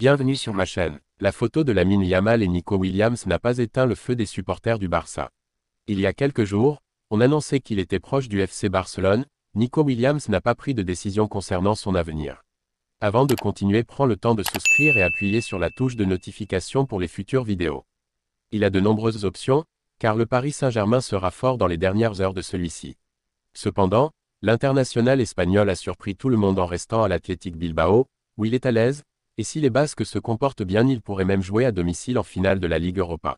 Bienvenue sur ma chaîne. La photo de Lamine Yamal et Nico Williams n'a pas éteint le feu des supporters du Barça. Il y a quelques jours, on annonçait qu'il était proche du FC Barcelone. Nico Williams n'a pas pris de décision concernant son avenir. Avant de continuer, prends le temps de souscrire et appuyer sur la touche de notification pour les futures vidéos. Il a de nombreuses options, car le Paris Saint-Germain sera fort dans les dernières heures de celui-ci. Cependant, l'international espagnol a surpris tout le monde en restant à l'Athletic Bilbao, où il est à l'aise, et si les Basques se comportent bien, il pourrait même jouer à domicile en finale de la Ligue Europa.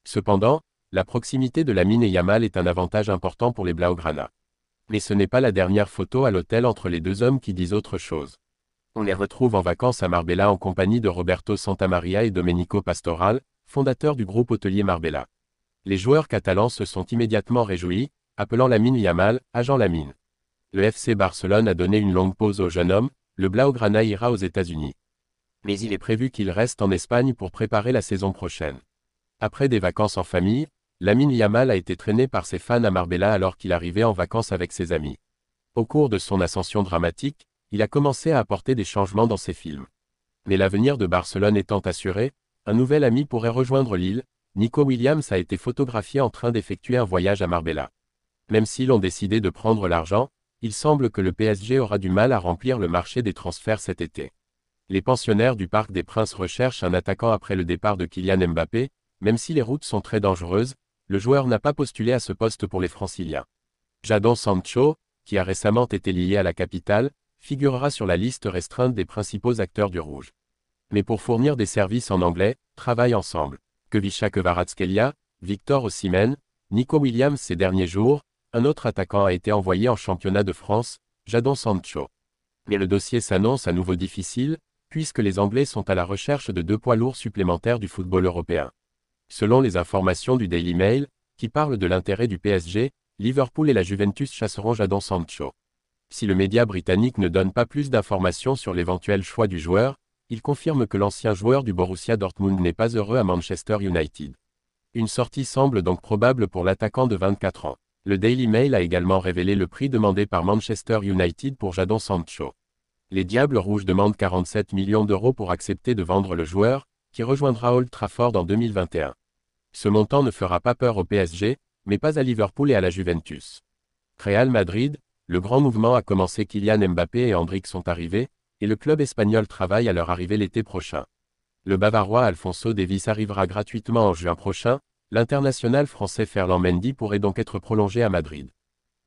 Cependant, la proximité de Lamine et Yamal est un avantage important pour les Blaugrana. Mais ce n'est pas la dernière photo à l'hôtel entre les deux hommes qui disent autre chose. On les retrouve en vacances à Marbella en compagnie de Roberto Santamaria et Domenico Pastoral, fondateurs du groupe hôtelier Marbella. Les joueurs catalans se sont immédiatement réjouis, appelant Lamine Yamal « Agent Lamine ». Le FC Barcelone a donné une longue pause au jeune homme, le Blaugrana ira aux États-Unis. Mais il est prévu qu'il reste en Espagne pour préparer la saison prochaine. Après des vacances en famille, Lamine Yamal a été traîné par ses fans à Marbella alors qu'il arrivait en vacances avec ses amis. Au cours de son ascension dramatique, il a commencé à apporter des changements dans ses films. Mais l'avenir de Barcelone étant assuré, un nouvel ami pourrait rejoindre l'île. Nico Williams a été photographié en train d'effectuer un voyage à Marbella. Même s'ils ont décidé de prendre l'argent, il semble que le PSG aura du mal à remplir le marché des transferts cet été. Les pensionnaires du Parc des Princes recherchent un attaquant après le départ de Kylian Mbappé. Même si les routes sont très dangereuses, le joueur n'a pas postulé à ce poste pour les Franciliens. Jadon Sancho, qui a récemment été lié à la capitale, figurera sur la liste restreinte des principaux acteurs du Rouge. Mais pour fournir des services en anglais, travaillent ensemble Kvischa Kvaratskhelia, Victor Osimhen, Nico Williams. Ces derniers jours, un autre attaquant a été envoyé en championnat de France, Jadon Sancho. Mais le dossier s'annonce à nouveau difficile, puisque les Anglais sont à la recherche de deux poids lourds supplémentaires du football européen. Selon les informations du Daily Mail, qui parlent de l'intérêt du PSG, Liverpool et la Juventus chasseront Jadon Sancho. Si le média britannique ne donne pas plus d'informations sur l'éventuel choix du joueur, il confirme que l'ancien joueur du Borussia Dortmund n'est pas heureux à Manchester United. Une sortie semble donc probable pour l'attaquant de 24 ans. Le Daily Mail a également révélé le prix demandé par Manchester United pour Jadon Sancho. Les Diables Rouges demandent 47 millions d'euros pour accepter de vendre le joueur, qui rejoindra Old Trafford en 2021. Ce montant ne fera pas peur au PSG, mais pas à Liverpool et à la Juventus. Real Madrid, le grand mouvement a commencé. Kylian Mbappé et Endrick sont arrivés, et le club espagnol travaille à leur arrivée l'été prochain. Le Bavarois Alphonso Davies arrivera gratuitement en juin prochain. L'international français Ferland Mendy pourrait donc être prolongé à Madrid.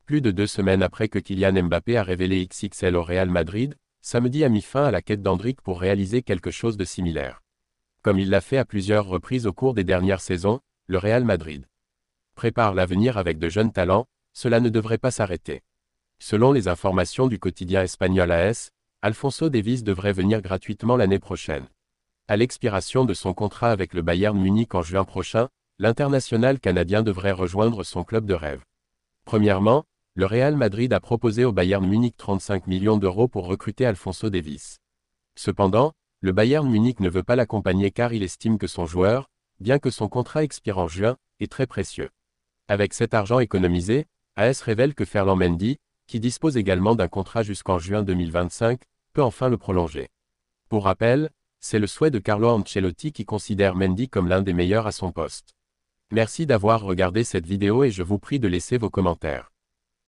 Plus de 2 semaines après que Kylian Mbappé a révélé XXL au Real Madrid, samedi a mis fin à la quête d'Endrick pour réaliser quelque chose de similaire. Comme il l'a fait à plusieurs reprises au cours des dernières saisons, le Real Madrid prépare l'avenir avec de jeunes talents. Cela ne devrait pas s'arrêter. Selon les informations du quotidien espagnol AS, Alphonso Davies devrait venir gratuitement l'année prochaine. À l'expiration de son contrat avec le Bayern Munich en juin prochain, l'international canadien devrait rejoindre son club de rêve. Premièrement, le Real Madrid a proposé au Bayern Munich 35 millions d'euros pour recruter Alphonso Davies. Cependant, le Bayern Munich ne veut pas l'accompagner car il estime que son joueur, bien que son contrat expire en juin, est très précieux. Avec cet argent économisé, AS révèle que Ferland Mendy, qui dispose également d'un contrat jusqu'en juin 2025, peut enfin le prolonger. Pour rappel, c'est le souhait de Carlo Ancelotti qui considère Mendy comme l'un des meilleurs à son poste. Merci d'avoir regardé cette vidéo et je vous prie de laisser vos commentaires.